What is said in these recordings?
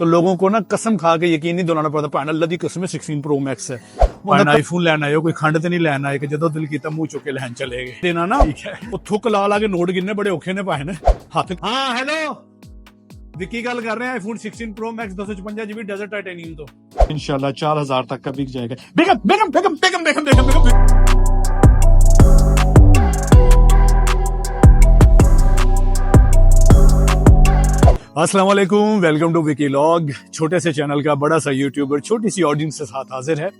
तो लोगों को ना कसम खा के यकीन नहीं दिलाना पड़ता भैन अल्लाह दी कसम 16 प्रो मैक्स है भैन आईफोन लेना है कोई खंड ते नहीं लेना है कि जदों दिल कीता मुंह चुक के लैन चले गए देना ना ठीक है वो थुक ला ला के नोट गिनने बड़े औखे ने भैन हाथ हाँ हेलो विक्की गल कर रहे हैं iPhone 16 pro max 256 GB desert titanium तो इंशाल्लाह 4000 तक का बिक जाएगा। बेगम बेगम बेगम बेगम बेगम बेगम बेगम अस्सलाम वालेकुम, वेलकम टू विकी लॉग। छोटे से चैनल का बड़ा सा यूट्यूबर छोटी सी ऑडियंस के साथ हाजिर है।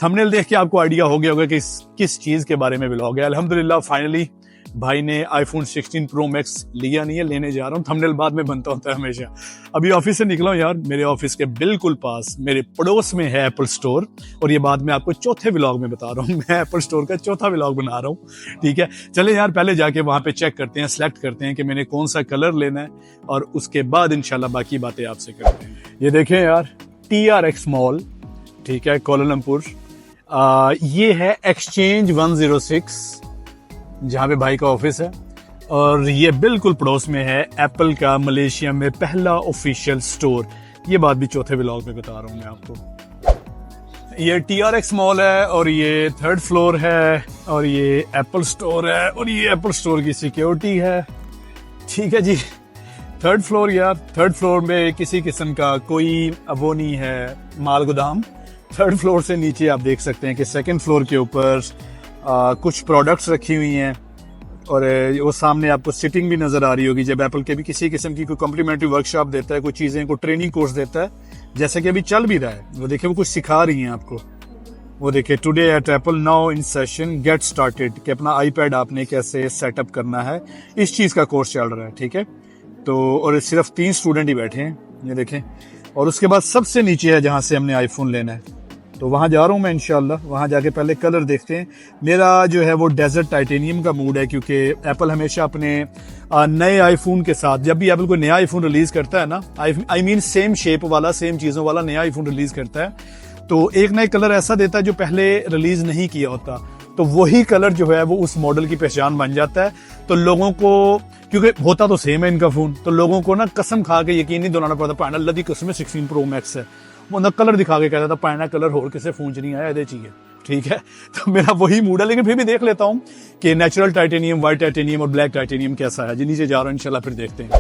थंबनेल देख के आपको आइडिया हो गया होगा कि किस चीज के बारे में व्लॉग है। अल्हम्दुलिल्लाह फाइनली भाई ने आईफोन 16 प्रो मैक्स लिया नहीं है, लेने जा रहा हूँ। थंबनेल बाद में बनता होता है हमेशा। अभी ऑफिस से निकला हूँ यार, मेरे ऑफिस के बिल्कुल पास मेरे पड़ोस में है एप्पल स्टोर, और ये बात मैं आपको चौथे व्लॉग में बता रहा हूँ। मैं एप्पल स्टोर का चौथा व्लॉग बना रहा हूँ, ठीक है। चले यार पहले जाके वहां पे चेक करते हैं, सिलेक्ट करते हैं कि मैंने कौन सा कलर लेना है, और उसके बाद इंशाल्लाह बाकी बातें आपसे करते हैं। ये देखें यार, TRX मॉल, ठीक है, कोलालमपुर। ये है एक्सचेंज 106 जहां पे भाई का ऑफिस है, और ये बिल्कुल पड़ोस में है एप्पल का मलेशिया में पहला ऑफिशियल स्टोर। ये बात भी चौथे व्लॉग में बता रहा हूं मैं आपको। ये TRX मॉल है और ये 3rd फ्लोर है, और ये एप्पल स्टोर है, और ये एप्पल स्टोर की सिक्योरिटी है, ठीक है जी। 3rd फ्लोर यार, 3rd फ्लोर में किसी किस्म का कोई वो नहीं है माल गोदाम। 3rd फ्लोर से नीचे आप देख सकते हैं कि 2nd फ्लोर के ऊपर कुछ प्रोडक्ट्स रखी हुई हैं, और वो सामने आपको सिटिंग भी नजर आ रही होगी। जब एप्पल के भी किसी किस्म की कोई कॉम्प्लीमेंट्री वर्कशॉप देता है, कोई चीजें को ट्रेनिंग कोर्स देता है, जैसे कि अभी चल भी रहा है, वो देखिए वो कुछ सिखा रही हैं आपको। वो देखिए, today at Apple now in session get started, कि अपना आईपैड आपने कैसे सेटअप करना है, इस चीज का कोर्स चल रहा है, ठीक है। तो और सिर्फ 3 स्टूडेंट ही बैठे हैं, ये देखें। और उसके बाद सबसे नीचे है जहां से हमने आईफोन लेना है, तो वहां जा रहा हूं मैं इंशाल्लाह। वहां जाके पहले कलर देखते हैं। मेरा जो है वो डेजर्ट टाइटेनियम का मूड है, क्योंकि एप्पल हमेशा अपने नए आईफोन के साथ, जब भी एप्पल कोई नया आईफोन रिलीज करता है ना, आई मीन सेम शेप वाला, सेम चीजों वाला नया आईफोन रिलीज करता है, तो एक नए कलर ऐसा देता है जो पहले रिलीज नहीं किया होता, तो वही कलर जो है वो उस मॉडल की पहचान बन जाता है। तो लोगों को, क्योंकि होता तो सेम है इनका फोन, तो लोगों को ना कसम खा के यकीन नहीं दिलाना पड़ता भैन अल्लाह दी कसम 16 प्रो मैक्स है। वो ना कलर दिखा के कहता था पैना कलर होर किसे फोन च नहीं आया ये चाहिए, ठीक है। तो मेरा वही मूड है, लेकिन फिर भी देख लेता हूँ कि नेचुरल टाइटेनियम, व्हाइट टाइटेनियम और ब्लैक टाइटेनियम कैसा है जी। नीचे जा रहा हूँ इंशाल्लाह, फिर देखते हैं।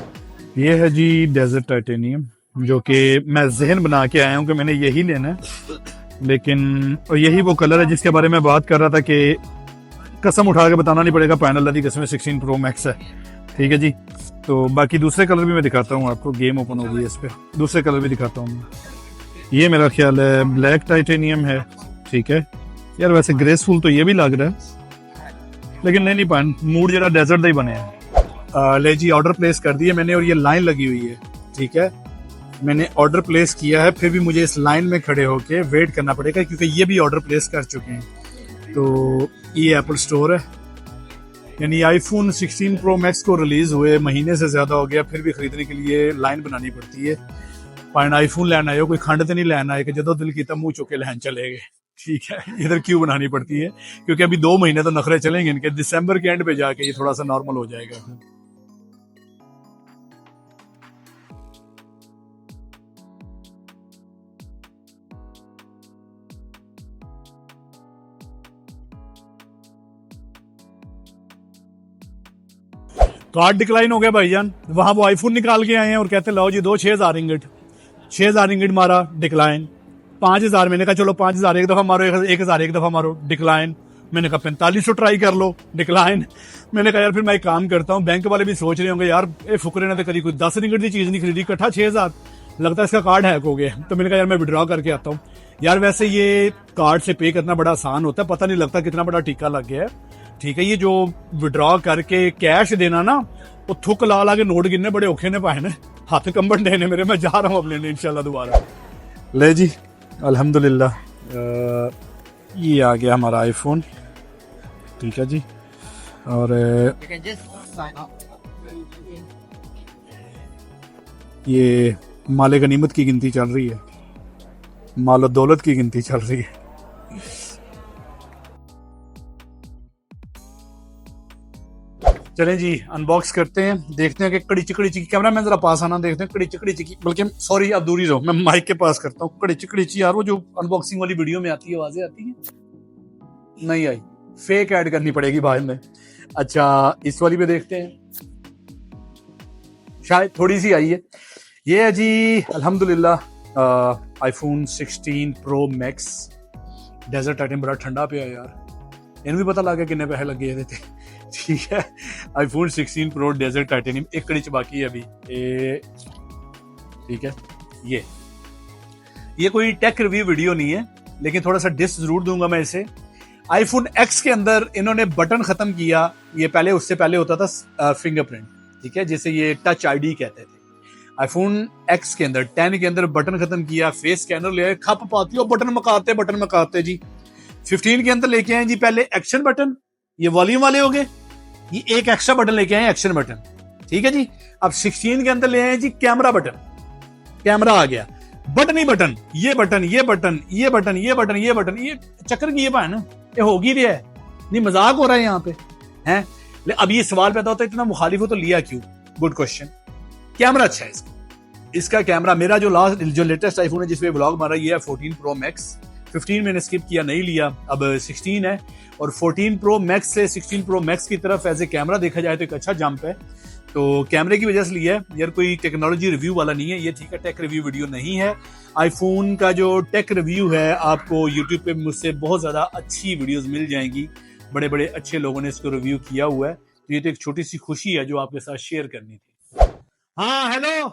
ये है जी डेजर्ट टाइटेनियम, जो कि मैं जहन बना के आया हूँ कि मैंने यही लेना है, लेकिन यही वो कलर है जिसके बारे में बात कर रहा था कि कसम उठा के बताना नहीं पड़ेगा, पैनल अल्लाह दी कसम 16 प्रो मैक्स है, ठीक है जी। तो बाकी दूसरे कलर भी मैं दिखाता हूँ आपको। गेम ओपन हो गई है इस पर, दूसरे कलर भी दिखाता हूँ। ये मेरा ख्याल है ब्लैक टाइटेनियम है, ठीक है यार। वैसे ग्रेसफुल तो ये भी लग रहा है, लेकिन नहीं पान मूड जरा डेजर्ट का ही बने हैं। ले जी, ऑर्डर प्लेस कर दिए मैंने, और ये लाइन लगी हुई है, ठीक है। मैंने ऑर्डर प्लेस किया है, फिर भी मुझे इस लाइन में खड़े होके वेट करना पड़ेगा, क्योंकि ये भी ऑर्डर प्लेस कर चुके हैं। तो ये एप्पल स्टोर है, यानी आईफोन 16 प्रो मैक्स को रिलीज हुए महीने से ज्यादा हो गया, फिर भी खरीदने के लिए लाइन बनानी पड़ती है। पाइन आईफोन लेना है, कोई खंड तो नहीं लेना है कि जदों दिल कीता मुंह चुके लहन चले गए, ठीक है। इधर क्यों बनानी पड़ती है, क्योंकि अभी 2 महीने तो नखरे चलेंगे इनके, दिसंबर के एंड पे जाके ये थोड़ा सा नॉर्मल हो जाएगा। कार्ड डिक्लाइन हो गया भाईजान। वहां वो आईफोन निकाल के आए हैं और कहते लाओ जी दो 6000 रिंगिट। 6000 रिंगिट मारा, डिक्लाइन। 5000, मैंने कहा चलो 5000 एक दफा मारो, 1000 एक दफा मारो, डिक्लाइन। मैंने कहा 4500 ट्राई कर लो, डिक्लाइन। मैंने कहा यार फिर मैं एक काम करता हूँ, बैंक वाले भी सोच रहे होंगे यार ये फुकरे ने तो कभी कोई 10 रिंगिट की चीज नहीं खरीदी, इकट्ठा 6000, लगता है इसका कार्ड हैक हो गया। तो मैंने कहा यार मैं विड्रॉ करके आता हूँ। यार वैसे ये कार्ड से पे करना बड़ा आसान होता है, पता नहीं लगता कितना बड़ा टीका लग गया है, ठीक है। ये जो विड्रॉ करके कैश देना ना, वो थुक ला ला के नोट गिनने बड़े औखे ने पाए ने, हाथ कंबन देने मेरे। मैं जा रहा हूँ अब लेने इंशाल्लाह दोबारा। ले जी, अल्हम्दुलिल्लाह ये आ गया हमारा आईफोन, ठीक है जी। और ये माले गनीमत की गिनती चल रही है, मालो दौलत की गिनती चल रही है। चलें जी, अनबॉक्स करते हैं, देखते हैं कि कड़ी चिकड़ी चिकी, कैमरा मैन जरा पास आना, देखते हैं कड़ी चिकड़ी चिकी, बल्कि सॉरी आप दूर ही रहो, मैं माइक के पास करता हूँ। कड़ी चिकड़ी ची यार, वो जो अनबॉक्सिंग वाली वीडियो में आती है, आवाजें आती है, नहीं आई, फेक ऐड करनी पड़ेगी बाद में। अच्छा, इस वाली पे देखते हैं, शायद थोड़ी सी आई है। ये है जी अल्हम्दुलिल्लाह iPhone 16 pro max desert titan. बड़ा ठंडा पे है यार, इन्हें भी पता लग गया कितने पैसे लगे थे। ठीक है, आईफोन 16 प्रो डेजर्ट टाइटेनियम, एक कड़ी बाकी है अभी। ठीक है, ये कोई टेक रिव्यू वीडियो नहीं है, लेकिन थोड़ा सा डिस जरूर दूंगा मैं इसे। आईफोन एक्स के अंदर इन्होंने बटन खत्म किया, ये पहले उससे पहले होता था फिंगरप्रिंट, ठीक है, जिसे ये टच आईडी कहते थे। आईफोन एक्स के अंदर 10 के अंदर बटन खत्म किया, फेस स्कैनर ले आए, खप पाती हो बटन मकाते जी। 15 के अंदर लेके आए जी पहले एक्शन बटन, ये वॉल्यूम वाले हो गए, ये एक एक्स्ट्रा बटन लेके आए एक्शन बटन, ठीक है जी। अब 16 के अंदर ले आए जी कैमरा बटन, कैमरा आ गया, बटन ही बटन, ये बटन ये बटन ये बटन ये बटन ये बटन, ये चक्कर की ये बहन ये होगी रहा है, नहीं मजाक हो रहा है यहाँ पे हैं। अब ये सवाल पैदा होता है इतना मुखालिफ हो तो लिया क्यों? Good question. कैमरा अच्छा है इसका कैमरा, मेरा जो लेटेस्ट आईफोन है जिसपे ब्लॉग मारा ये है 14 प्रो मैक्स। 15 मैंने स्किप किया, नहीं लिया, अब 16 है, और 14 प्रो मैक्स से 16 प्रो मैक्स की तरफ एज ए कैमरा देखा जाए तो एक अच्छा जंप है, तो कैमरे की वजह से लिया है यार, कोई टेक्नोलॉजी रिव्यू वाला नहीं है ये, ठीक है, टेक रिव्यू वीडियो नहीं है। आईफोन का जो टेक रिव्यू है आपको यूट्यूब पे मुझसे बहुत ज्यादा अच्छी वीडियोस मिल जाएंगी, बड़े बड़े अच्छे लोगों ने इसको रिव्यू किया हुआ है, तो ये तो एक छोटी सी खुशी है जो आपके साथ शेयर करनी थी। हाँ हेलो,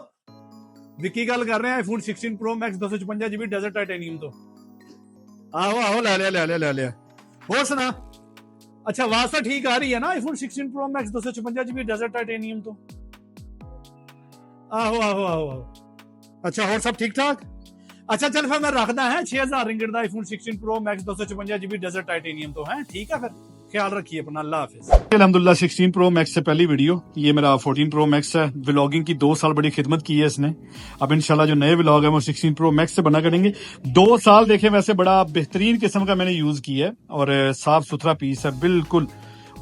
विक्की गल कर रहे हैं, iPhone 16 pro max 256 GB desert titanium, तो आओ ले लिया हो सुना। अच्छा वास्ता ठीक आ रही है ना iPhone 16 pro max 256 GB desert titanium, तो आहो। अच्छा और सब ठीक ठाक? अच्छा चल फिर मैं रखदा है 6000 रिंगट दा iPhone 16 pro max 256 GB desert titanium, तो है ठीक है, फिर ख्याल रखिए अपना, अल्लाह हाफिज। अल्हम्दुलिल्लाह 16 प्रो मैक्स से पहली वीडियो, ये मेरा 14 प्रो मैक्स है। व्लॉगिंग की 2 साल बड़ी खिदमत की है इसने, अब इंशाल्लाह जो नए व्लॉग है वो 16 प्रो मैक्स से बना करेंगे। 2 साल देखे वैसे बड़ा बेहतरीन किस्म का मैंने यूज किया है, और साफ सुथरा पीस है बिल्कुल,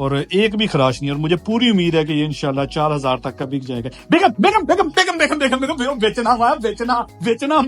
और एक भी खराश नहीं, और मुझे पूरी उम्मीद है कि ये इंशाल्लाह 4000 तक का बिक जाएगा। बेगम बेचना हुआ है, बेचना